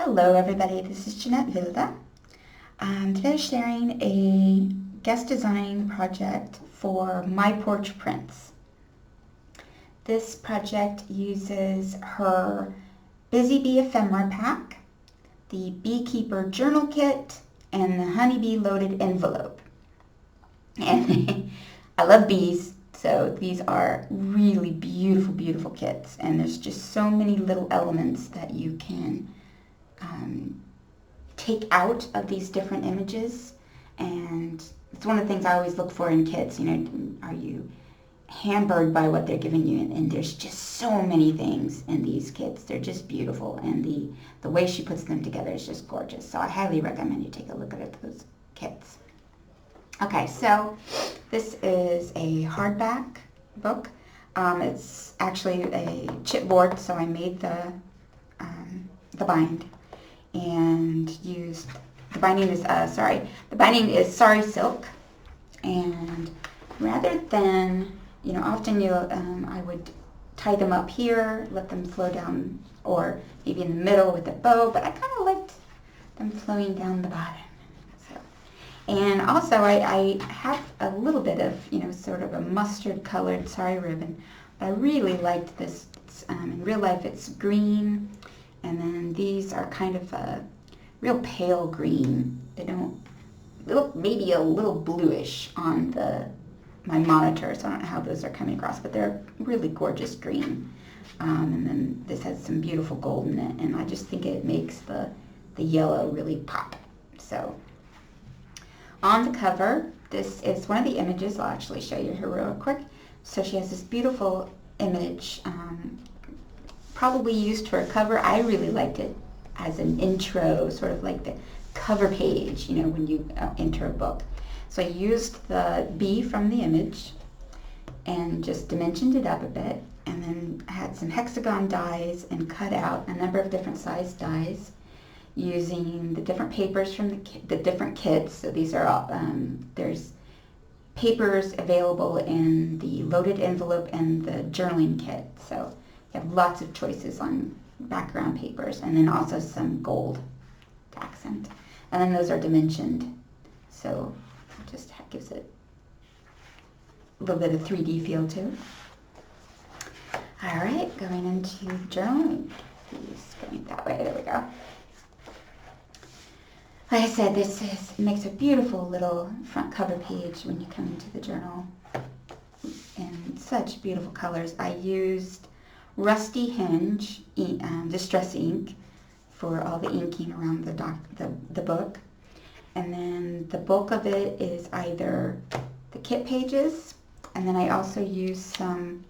Hello everybody, this is Jeanette Vilda. Today sharing a guest design project for My Porch prints. This project uses her Busy Bee ephemera pack, the Beekeeper journal kit, and the Honeybee loaded envelope. And I love bees, so these are really beautiful, beautiful kits, and there's just so many little elements that you can take out of these different images. And it's one of the things I always look for in kits. Are you hampered by what they're giving you? And there's just so many things in these kits. They're just beautiful, and the way she puts them together is just gorgeous. So I highly recommend you take a look at those kits. Okay, so this is a hardback book. It's actually a chipboard, so I made the bind and used the binding is sari silk. And rather than often I would tie them up here, let them flow down, or maybe in the middle with a bow, but I kind of liked them flowing down the bottom. And also I have a little bit of, sort of a mustard colored sari ribbon, but I really liked this. In real life it's green, and then these are kind of a real pale green. They look maybe a little bluish on my monitor, so I don't know how those are coming across, but they're really gorgeous green. And then this has some beautiful gold in it, and I just think it makes the yellow really pop. So on the cover, this is one of the images. I'll actually show you here real quick. So she has this beautiful image, probably used for a cover. I really liked it as an intro, sort of like the cover page, when you enter a book. So I used the bee from the image and just dimensioned it up a bit, and then had some hexagon dies and cut out a number of different size dies using the different papers from the different kits. So these are all, there's papers available in the loaded envelope and the journaling kit. So you have lots of choices on background papers, and then also some gold to accent. And then those are dimensioned, so it just gives it a little bit of 3D feel too. All right, going into the journal. Please going that way. There we go. Like I said, this makes a beautiful little front cover page when you come into the journal, and such beautiful colors. I used Rusty Hinge distress ink for all the inking around the book, and then the bulk of it is either the kit pages, and then I also used some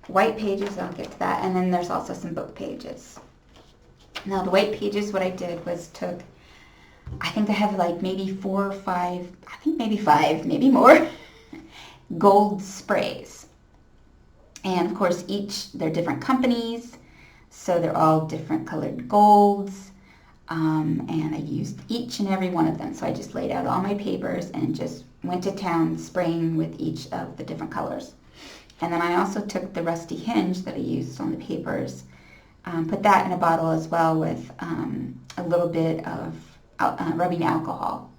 white pages. I'll get to that, and then there's also some book pages. Now the white pages, what I did was I think I have like maybe 4 or 5, I think maybe 5, maybe more, gold sprays. And of course they're different companies, so they're all different colored golds. And I used each and every one of them. So I just laid out all my papers and just went to town spraying with each of the different colors. And then I also took the Rusty Hinge that I used on the papers, put that in a bottle as well with a little bit of rubbing alcohol,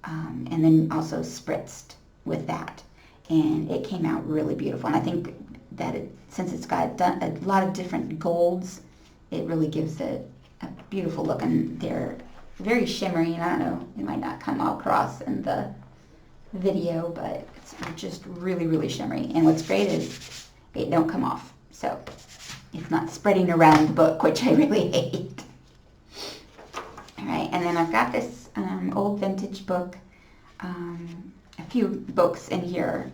and then also spritzed with that, and it came out really beautiful. And I think that since it's got a lot of different golds, it really gives it a beautiful look, and they're very shimmery, and I don't know, it might not come across in the video, but it's just really, really shimmery. And what's great is it don't come off, so it's not spreading around the book, which I really hate. Alright, and then I've got this old vintage book, a few books in here.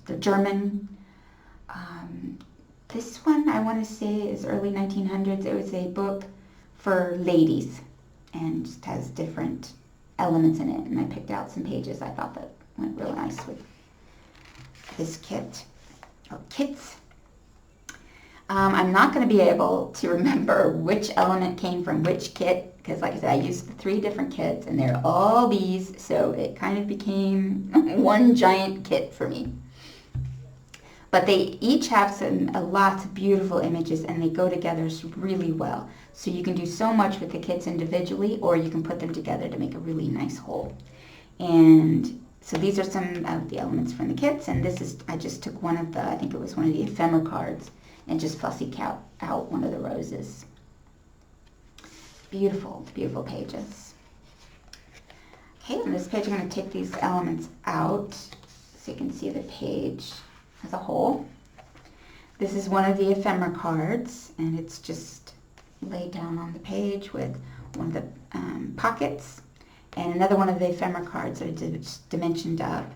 The German, this one I want to say is early 1900s. It was a book for ladies and just has different elements in it. And I picked out some pages I thought that went really nice with this kit, or kits. I'm not going to be able to remember which element came from which kit, because like I said, I used the 3 different kits, and they're all bees, so it kind of became one giant kit for me. But they each have lots of beautiful images, and they go together really well. So you can do so much with the kits individually, or you can put them together to make a really nice whole. And so these are some of the elements from the kits, and this is, I just took one of the, I think it was one of the ephemera cards, and just fussy cut out one of the roses. Beautiful, beautiful pages. Okay, on this page I'm going to take these elements out so you can see the page as a whole. This is one of the ephemera cards, and it's just laid down on the page with one of the pockets, and another one of the ephemera cards that I just dimensioned up,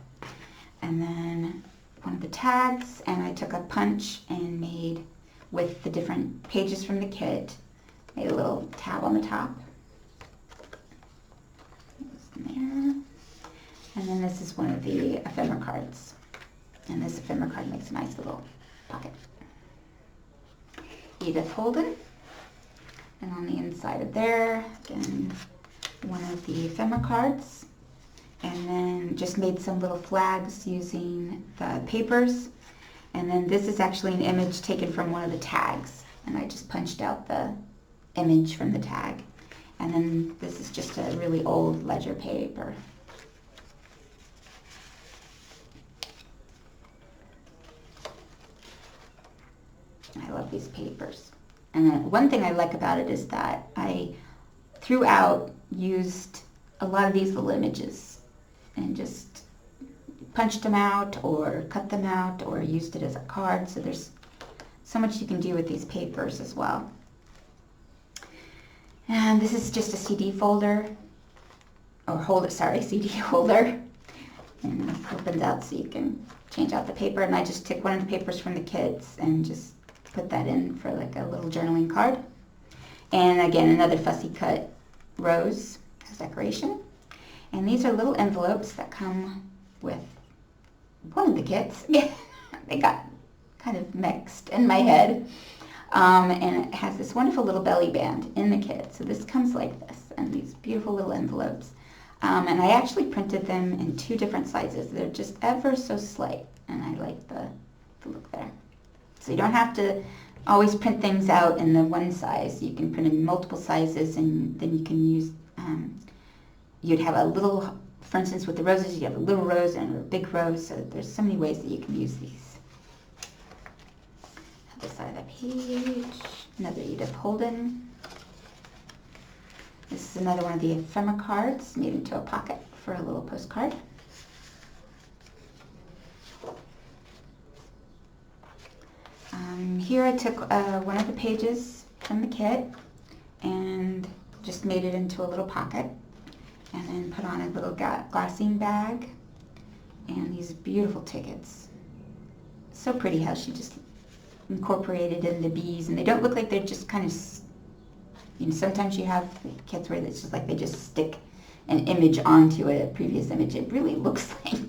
and then one of the tags, and I took a punch and made, with the different pages from the kit, made a little tab on the top. There. And then this is one of the ephemera cards, and this ephemera card makes a nice little pocket. Edith Holden, and on the inside of there, again, one of the ephemera cards, and then just made some little flags using the papers, and then this is actually an image taken from one of the tags, and I just punched out the image from the tag, and then this is just a really old ledger paper. I love these papers. And then one thing I like about it is that I throughout used a lot of these little images and just punched them out or cut them out or used it as a card. So there's so much you can do with these papers as well. And this is just a CD folder, or holder, sorry, CD holder. And it opens out so you can change out the paper. And I just took one of the papers from the kits and just put that in for like a little journaling card. And again, another fussy cut rose as decoration. And these are little envelopes that come with one of the kits. They got kind of mixed in my head. And it has this wonderful little belly band in the kit. So this comes like this, and these beautiful little envelopes. And I actually printed them in 2 different sizes. They're just ever so slight, and I like the look there. So you don't have to always print things out in the one size. You can print in multiple sizes, and then you can use, you'd have a little, for instance, with the roses, you have a little rose and a big rose. So there's so many ways that you can use these. Other side of the page, another Edith Holden. This is another one of the ephemera cards made into a pocket for a little postcard. Here I took one of the pages from the kit and just made it into a little pocket, and then put on a little glassine bag and these beautiful tickets. So pretty how she just incorporated in the bees, and they don't look like they're just kind of, you know, sometimes you have kits where it's just like they just stick an image onto a previous image. It really looks like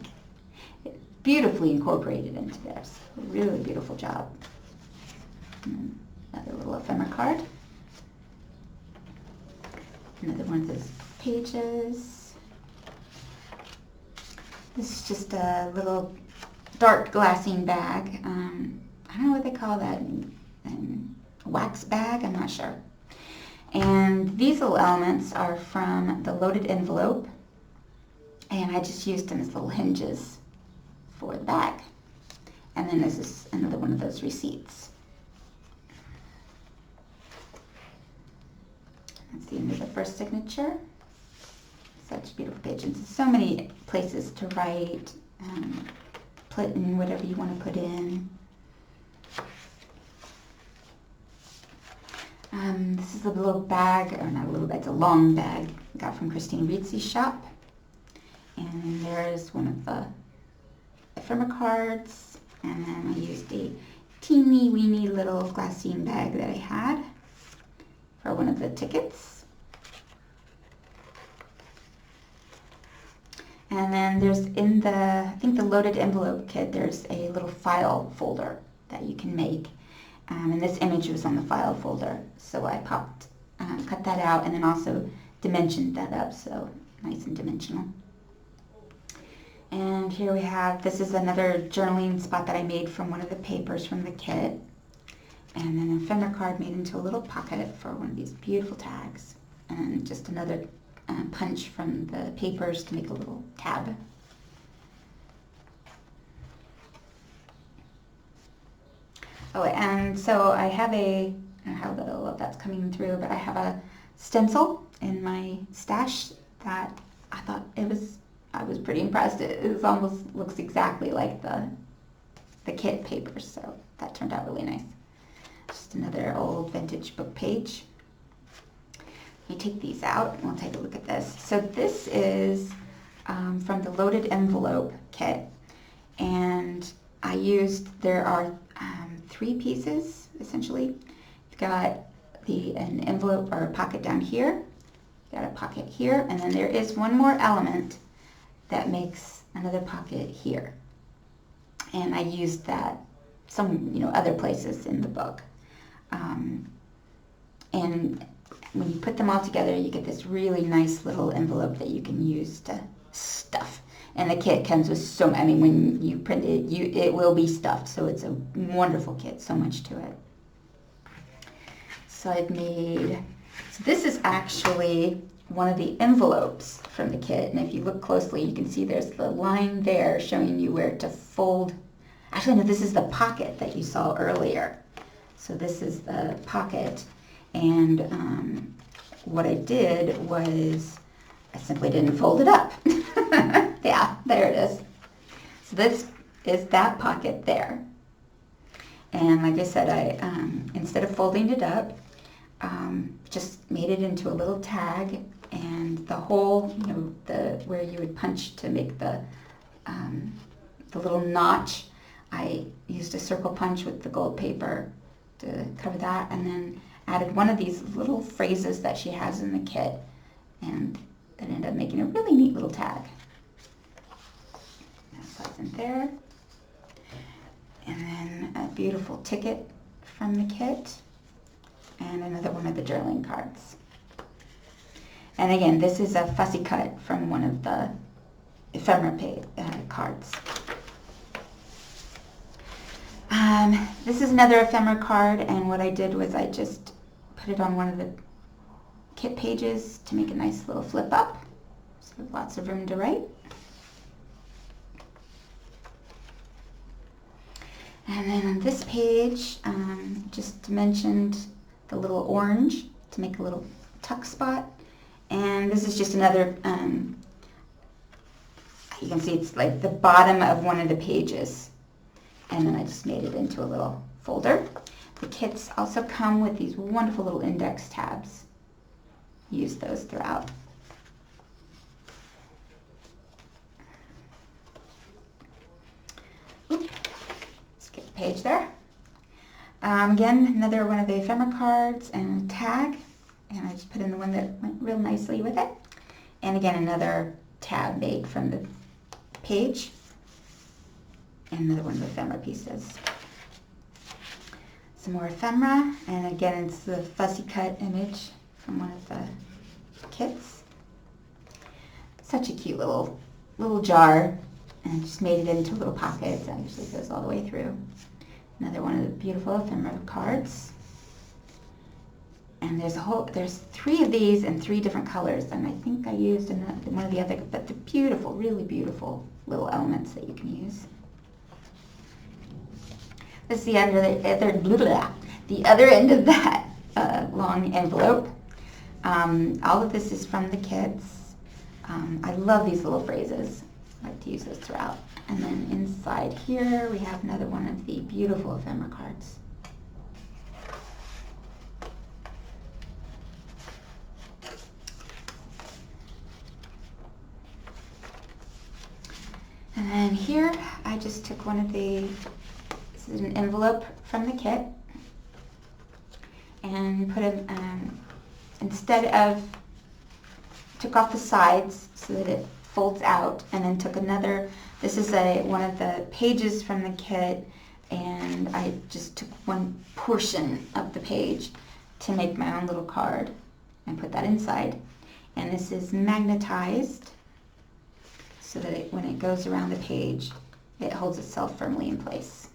it's beautifully incorporated into there. So really beautiful job. And another little ephemera card. Another one of those pages. This is just a little dark glassine bag. I don't know what they call that. A wax bag? I'm not sure. And these little elements are from the loaded envelope, and I just used them as little hinges for the bag. And then this is another one of those receipts. That's the end of the first signature. Such beautiful pages. So many places to write, put in whatever you want to put in. This is a little bag, or not a little bag, it's a long bag I got from Christine Reedsy's shop. And there's one of the ephemera cards, and then I used a teeny weeny little glassine bag that I had for one of the tickets. And then there's in the, I think the loaded envelope kit, there's a little file folder that you can make. And this image was on the file folder, so I cut that out, and then also dimensioned that up, so nice and dimensional. And here we have, this is another journaling spot that I made from one of the papers from the kit. And then an ephemera card made into a little pocket for one of these beautiful tags. And just another punch from the papers to make a little tab. Oh, and so I have I don't know how little of that's coming through, but I have a stencil in my stash that I thought I was pretty impressed. It almost looks exactly like the kit papers, so that turned out really nice. Just another old vintage book page. Let me take these out and we'll take a look at this. So this is from the loaded envelope kit, and there are 3 pieces essentially. You've got an envelope or a pocket down here, you've got a pocket here, and then there is one more element that makes another pocket here. And I used that some other places in the book. And when you put them all together, you get this really nice little envelope that you can use to stuff. And the kit comes with when you print it, it will be stuffed. So it's a wonderful kit, so much to it. So this is actually one of the envelopes from the kit. And if you look closely, you can see there's the line there showing you where to fold. Actually, no, this is the pocket that you saw earlier. So this is the pocket. And what I did was I simply didn't fold it up. Yeah, there it is. So this is that pocket there. And like I said, I instead of folding it up, just made it into a little tag, and the hole, where you would punch to make the little notch, I used a circle punch with the gold paper to cover that, and then added one of these little phrases that she has in the kit, and that ended up making a really neat little tag. That's in there. And then a beautiful ticket from the kit, and another one of the journaling cards. And again, this is a fussy cut from one of the ephemera cards. This is another ephemera card, and what I did was I just put it on one of the kit pages to make a nice little flip up, so lots of room to write. And then on this page, just mentioned the little orange to make a little tuck spot. And this is just another, you can see it's like the bottom of one of the pages. And then I just made it into a little folder. The kits also come with these wonderful little index tabs. Use those throughout. Skip a page there. Again, another one of the ephemera cards and a tag. And I just put in the one that went real nicely with it. And again, another tab made from the page. And another one of the ephemera pieces. Some more ephemera, and again it's the fussy cut image from one of the kits. Such a cute little jar, and I just made it into little pockets. It actually goes all the way through. Another one of the beautiful ephemera cards. And there's 3 of these in 3 different colors, and I think I used one of the other, but they're beautiful, really beautiful little elements that you can use. This is the other end of that long envelope. All of this is from the kits. I love these little phrases. I like to use those throughout. And then inside here we have another one of the beautiful ephemera cards. And then here I just took one of the, this is an envelope from the kit, and put it, took off the sides so that it folds out, and then took another, this is one of the pages from the kit, and I just took one portion of the page to make my own little card and put that inside. And this is magnetized so that when it goes around the page, it holds itself firmly in place.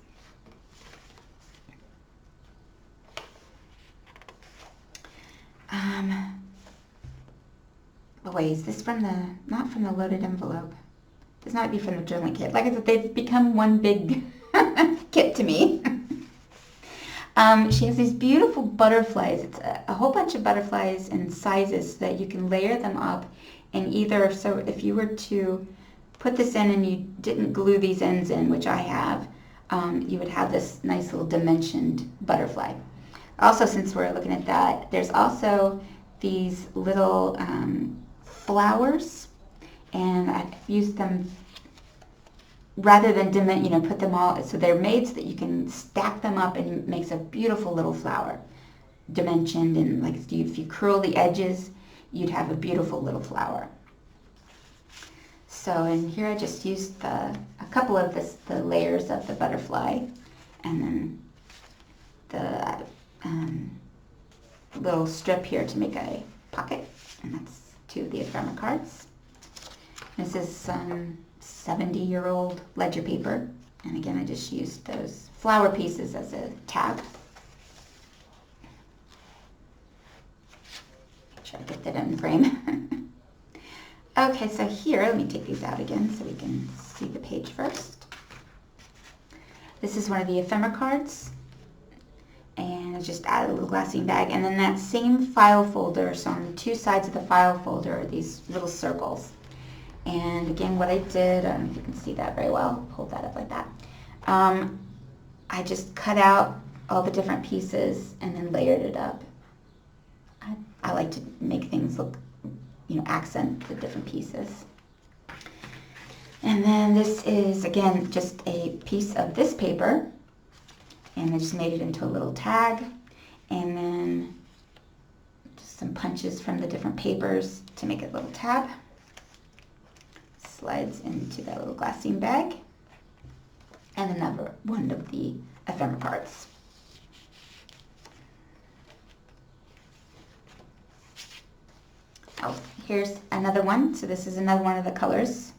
Oh wait, is this from the, not from the loaded envelope? This might be from the journaling kit. Like I said, they've become one big kit to me. She has these beautiful butterflies. It's a whole bunch of butterflies in sizes so that you can layer them up. And either, so if you were to put this in and you didn't glue these ends in, which I have, you would have this nice little dimensioned butterfly. Also, since we're looking at that, there's also these little flowers, and I've used them rather than put them all, so they're made so that you can stack them up and it makes a beautiful little flower, dimensioned, and like if you curl the edges, you'd have a beautiful little flower. So in here I just used a couple of the layers of the butterfly, and then the little strip here to make a pocket, and that's 2 of the ephemera cards. This is some 70-year-old ledger paper, and again I just used those flower pieces as a tab. Try to get that in frame. Okay, so here, let me take these out again so we can see the page first. This is one of the ephemera cards, and I just added a little glassine bag, and then that same file folder, so on the 2 sides of the file folder are these little circles. And again, what I did, I don't know if you can see that very well, hold that up like that. I just cut out all the different pieces and then layered it up. I like to make things look, accent the different pieces. And then this is, again, just a piece of this paper, and I just made it into a little tag, and then just some punches from the different papers to make it a little tab. Slides into that little glassine bag, and another one of the ephemera cards. Oh, here's another one. So this is another one of the colors.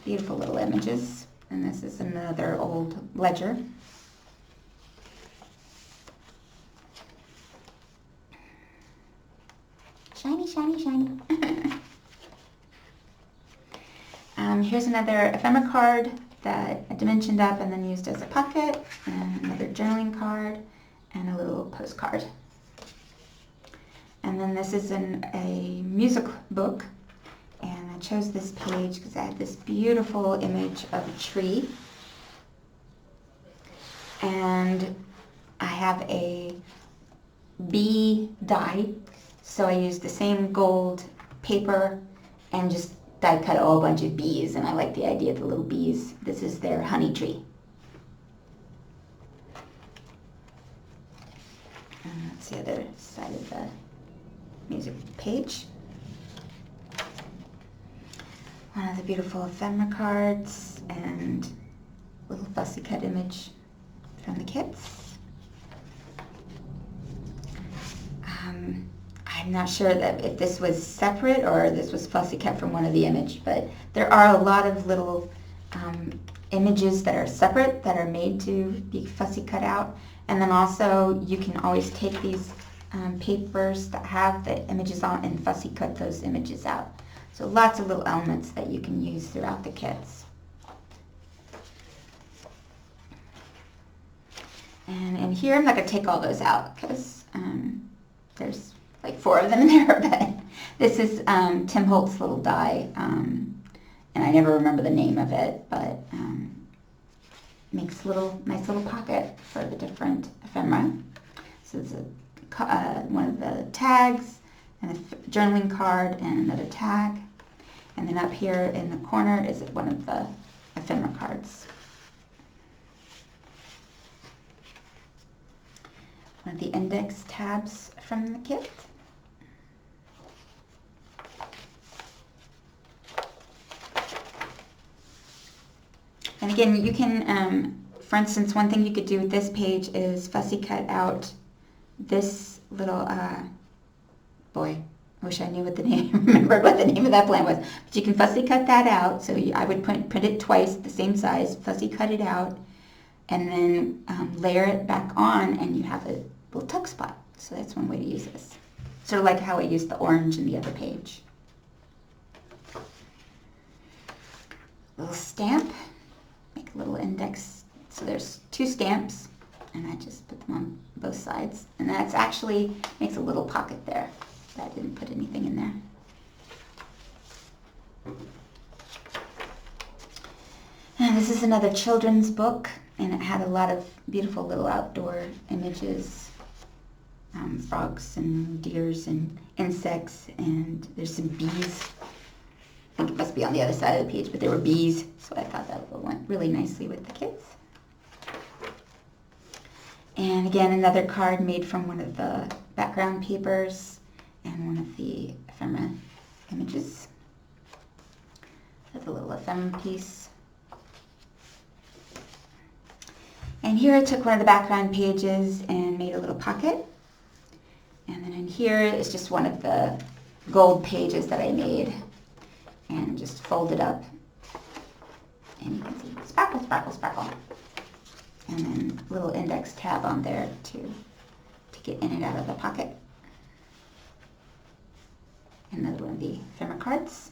Beautiful little images. And this is another old ledger. Shiny, shiny, shiny. Here's another ephemera card that I dimensioned up and then used as a pocket, and another journaling card, and a little postcard. And then this is a music book, and I chose this page because I had this beautiful image of a tree. And I have a bee die, so I used the same gold paper and just die cut a whole bunch of bees, and I like the idea of the little bees. This is their honey tree. And that's the other side of the music page. One of the beautiful ephemera cards and a little fussy cut image from the kits. I'm not sure that if this was separate or this was fussy cut from one of the image, but there are a lot of little images that are separate that are made to be fussy cut out. And then also you can always take these papers that have the images on and fussy cut those images out. So lots of little elements that you can use throughout the kits. And in here, I'm not going to take all those out because there's like 4 of them in there, but this is Tim Holt's little die, and I never remember the name of it, but makes a nice little pocket for the different ephemera. So it's one of the tags, and a journaling card, and another tag. And then up here in the corner is one of the ephemera cards. One of the index tabs from the kit. And again, you can, for instance, one thing you could do with this page is fussy cut out this little, boy, I wish I knew what the name, remembered what the name of that plant was. But you can fussy cut that out. So I would print it twice, the same size, fussy cut it out, and then layer it back on, and you have a little tuck spot. So that's one way to use this. Sort of like how I used the orange in the other page. Little stamp, make a little index. So there's 2 stamps, and I just put them on both sides. And that's actually makes a little pocket there. I didn't put anything in there. And this is another children's book, and it had a lot of beautiful little outdoor images, frogs and deers and insects, and there's some bees. I think it must be on the other side of the page, but there were bees, so I thought that went really nicely with the kids. And again, another card made from one of the background papers and one of the ephemera images. That's a little ephemera piece. And here I took one of the background pages and made a little pocket. And then in here is just one of the gold pages that I made and just folded up. And you can see sparkle, sparkle, sparkle. And then a little index tab on there to get in and out of the pocket. Another one of the ephemera cards.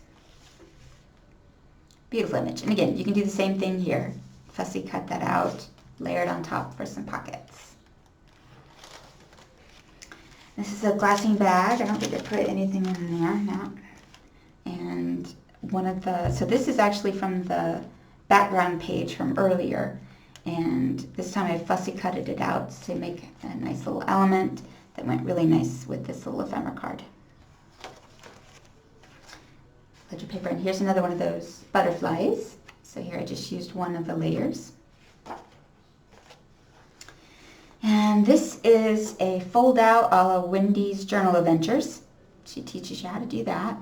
Beautiful image. And again, you can do the same thing here. Fussy cut that out, layer it on top for some pockets. This is a glassine bag. I don't think I put anything in there, no. And so this is actually from the background page from earlier. And this time I fussy cutted it out to make a nice little element that went really nice with this little ephemera card. Ledger paper, and here's another one of those butterflies. So here I just used one of the layers. And this is a fold out a la Wendy's Journal Adventures. She teaches you how to do that.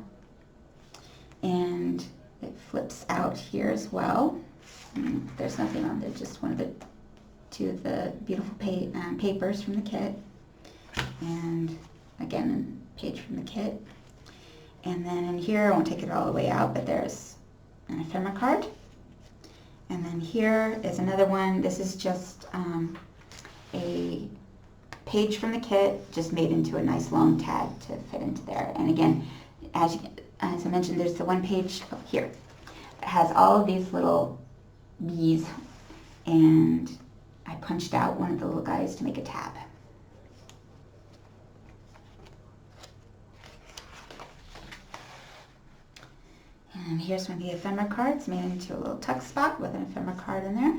And it flips out here as well. And there's nothing on there, just one of the 2 of the beautiful papers from the kit. And again, a page from the kit. And then in here, I won't take it all the way out, but there's an ephemera card. And then here is another one. This is just a page from the kit, just made into a nice long tag to fit into there. And again, as I mentioned, there's the one page here. It has all of these little bees, and I punched out one of the little guys to make a tab. And here's one of the ephemera cards made into a little tuck spot with an ephemera card in there.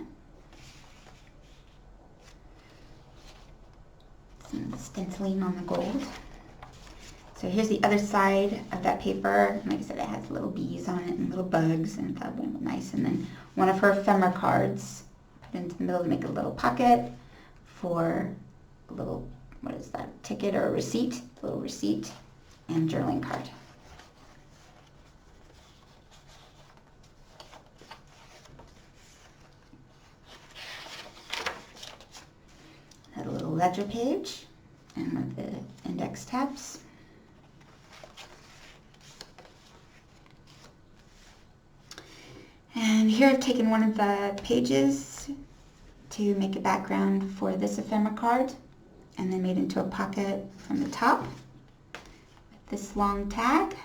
Some stenciling on the gold. So here's the other side of that paper. Like I said, it has little bees on it and little bugs, and that went nice. And then one of her ephemera cards, put into the middle to make a little pocket for a little, what is that, ticket or a receipt? A little receipt and journaling card. A little ledger page and with the index tabs. And here I've taken one of the pages to make a background for this ephemera card, and then made into a pocket from the top with this long tag.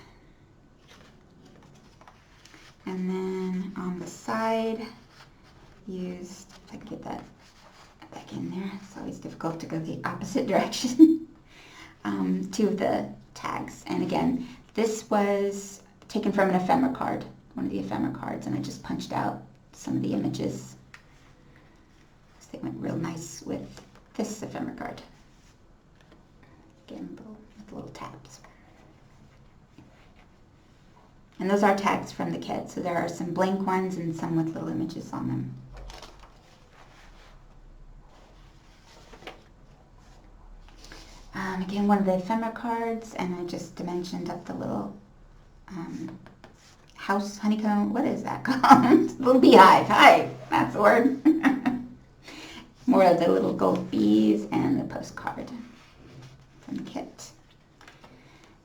And then on the side, used, if I can get that back in there, it's always difficult to go the opposite direction, 2 of the tags. And again, this was taken from an ephemera card, one of the ephemera cards, and I just punched out some of the images. So they went real nice with this ephemera card. Again, with little tabs. And those are tags from the kit, so there are some blank ones and some with little images on them. Again, one of the ephemera cards, and I just dimensioned up the little house honeycomb. What is that called? Little beehive. Hi, that's the word. More of the little gold bees and the postcard from the kit.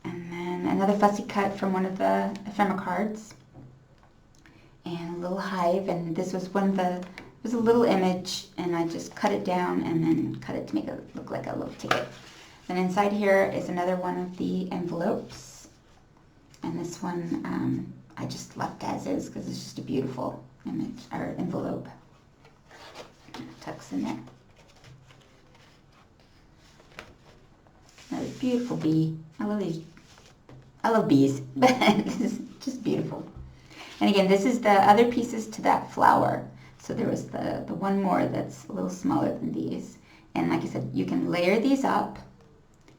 And then another fussy cut from one of the ephemera cards. And a little hive, and this was one of the, it was a little image, and I just cut it down and then cut it to make it look like a little ticket. And inside here is another one of the envelopes. And this one I just left as is because it's just a beautiful image or envelope. It tucks in there. Another beautiful bee. I love bees, but this is just beautiful. And again, this is the other pieces to that flower. So there was the one more that's a little smaller than these. And like I said, you can layer these up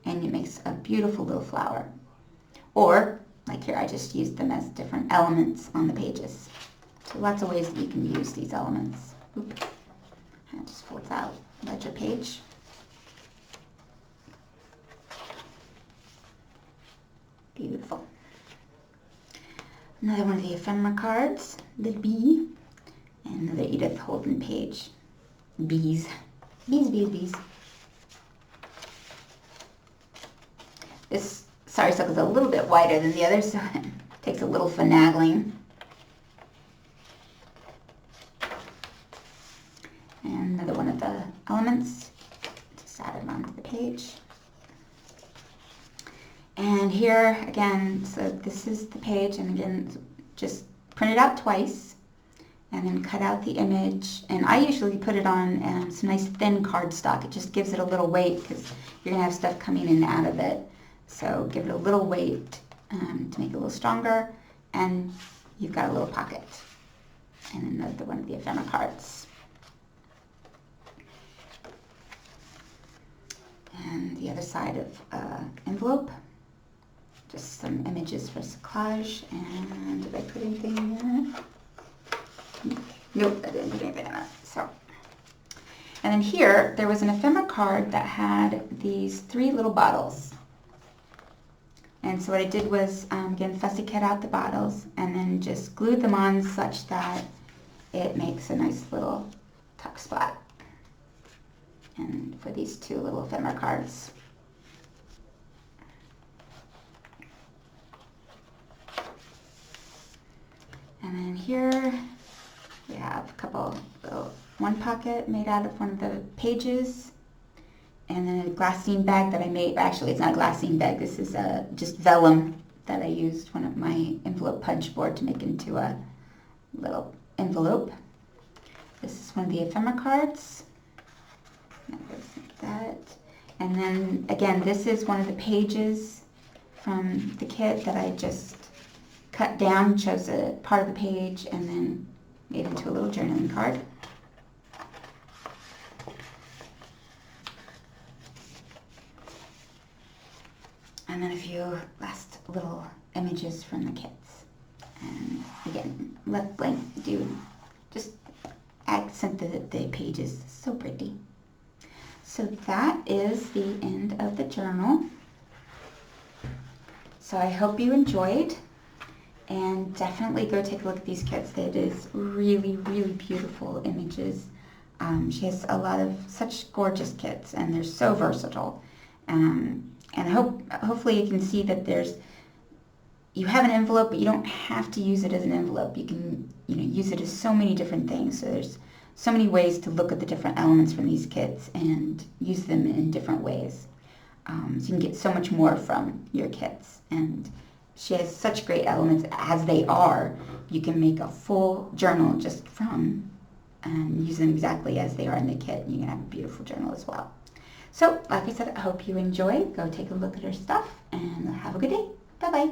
and it makes a beautiful little flower. Or, like here, I just used them as different elements on the pages. So lots of ways that you can use these elements. Oop. And it just folds out, ledger page. Beautiful. Another one of the ephemera cards, the bee, and another Edith Holden page. Bees. Bees, bees, bees. This sorry silk is a little bit wider than the other, so it takes a little finagling. And another one of the elements, just added onto the page. And here, again, so this is the page, and again, just print it out twice, and then cut out the image. And I usually put it on some nice thin cardstock. It just gives it a little weight, because you're going to have stuff coming in and out of it. So give it a little weight to make it a little stronger, and you've got a little pocket. And another one of the ephemera cards. And the other side of envelope. Just some images for collage. And did I put anything in there? Nope, I didn't put anything in that. So, and then here there was an ephemera card that had these 3 little bottles. And so what I did was again fussy cut out the bottles and then just glued them on such that it makes a nice little tuck spot. And for these 2 little ephemera cards. And then here we have a couple, one pocket made out of one of the pages, and then a glassine bag that I made. Actually, it's not a glassine bag. This is just vellum that I used one of my envelope punch board to make into a little envelope. This is one of the ephemera cards. That goes like that. And then again, this is one of the pages from the kit that I just cut down, chose a part of the page, and then made into a little journaling card. And then a few last little images from the kits. And again, left blank, just accent the pages. So pretty. So that is the end of the journal. So I hope you enjoyed. And definitely go take a look at these kits. It is really, really beautiful images. She has a lot of such gorgeous kits, and they're so versatile. And hopefully you can see that you have an envelope, but you don't have to use it as an envelope. You can use it as so many different things. So there's so many ways to look at the different elements from these kits and use them in different ways. So you can get so much more from your kits. And she has such great elements as they are. You can make a full journal just from and use them exactly as they are in the kit. And you can have a beautiful journal as well. So, like I said, I hope you enjoy. Go take a look at her stuff and have a good day. Bye-bye.